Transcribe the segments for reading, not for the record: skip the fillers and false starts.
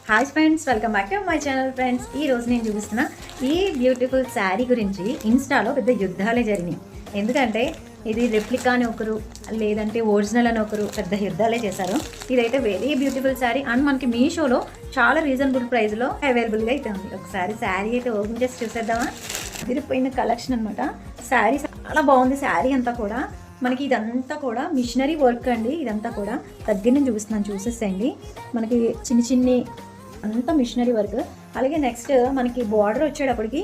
Hi friends, welcome back to my channel. Friends, ఈ రోజు నేను చూపిస్తున్న ఈ బ్యూటిఫుల్ శారీ గురించి ఇన్స్టాలో పెద్ద యుద్ధాలే జరిగినాయి. ఎందుకంటే ఇది రెప్లికా అని ఒకరు, లేదంటే ఒరిజినల్ అని ఒకరు పెద్ద యుద్ధాలే చేశారు. ఇదైతే వెరీ బ్యూటిఫుల్ శారీ అండ్ మనకి మీషోలో చాలా రీజనబుల్ ప్రైస్లో అవైలబుల్గా అయితే ఉంది. ఒకసారి శారీ అయితే ఓపెన్ చేసి చూసేద్దామా? తిరిగిపోయిన కలెక్షన్ అనమాట. శారీ చాలా బాగుంది. శారీ అంతా కూడా మనకి ఇదంతా కూడా మిషనరీ వర్క్ అండి. ఇదంతా కూడా దగ్గర నుంచి చూపిస్తున్నాను, చూసేసేయండి. మనకి చిన్ని అంతా మిషనరీ వర్క్. అలాగే నెక్స్ట్ మనకి బార్డర్ వచ్చేటప్పటికి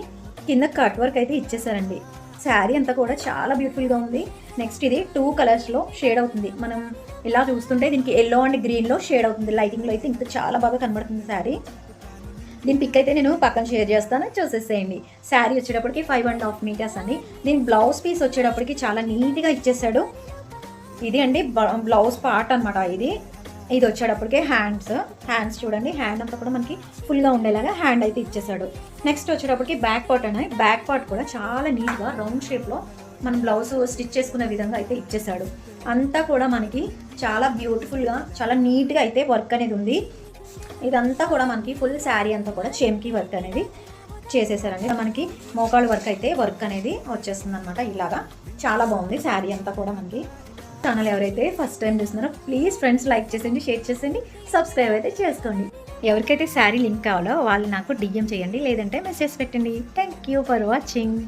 కింద కట్ వర్క్ అయితే ఇచ్చేసారండి. శారీ అంతా కూడా చాలా బ్యూటిఫుల్గా ఉంది. నెక్స్ట్ ఇది 2 కలర్స్లో షేడ్ అవుతుంది. మనం ఇలా చూస్తుంటే దీనికి ఎల్లో అండ్ గ్రీన్లో షేడ్ అవుతుంది. లైటింగ్లో అయితే ఇంకా చాలా బాగా కనబడుతుంది శారీ. దీని పిక్ అయితే నేను పక్కన షేర్ చేస్తాను, చూసేసేయండి. శారీ వచ్చేటప్పటికి 5.5 మీటర్స్ అండి. దీని బ్లౌజ్ పీస్ వచ్చేటప్పటికి చాలా నీట్గా ఇచ్చేసాడు. ఇది అండి బ్లౌజ్ పార్ట్ అనమాట. ఇది వచ్చేటప్పటికే హ్యాండ్స్ చూడండి. హ్యాండ్ అంతా కూడా మనకి ఫుల్గా ఉండేలాగా హ్యాండ్ అయితే ఇచ్చేసాడు. నెక్స్ట్ వచ్చేటప్పటికి బ్యాక్ పార్ట్ అని, బ్యాక్ పార్ట్ కూడా చాలా నీట్గా రౌండ్ షేప్లో మనం బ్లౌజ్ స్టిచ్ చేసుకునే విధంగా అయితే ఇచ్చేసాడు. అంతా కూడా మనకి చాలా బ్యూటిఫుల్గా చాలా నీట్గా అయితే వర్క్ అనేది ఉంది. ఇదంతా కూడా మనకి ఫుల్ శారీ అంతా కూడా చెమ్కీ వర్క్ అనేది చేసేసారండి. మనకి మోకాళ్ళ వర్క్ అయితే వర్క్ అనేది వచ్చేస్తుంది అనమాట. ఇలాగా చాలా బాగుంది శారీ అంతా కూడా. మనకి ఛానల్ ఎవరైతే ఫస్ట్ టైం చూస్తున్నారో ప్లీజ్ ఫ్రెండ్స్ లైక్ చేసేయండి, షేర్ చేసేయండి, సబ్స్క్రైబ్ అయితే చేసుకోండి. ఎవరికైతే శారీ లింక్ కావాలో వాళ్ళు నాకు డిఎం చేయండి, లేదంటే మెసేజ్ పెట్టండి. Thank you for watching.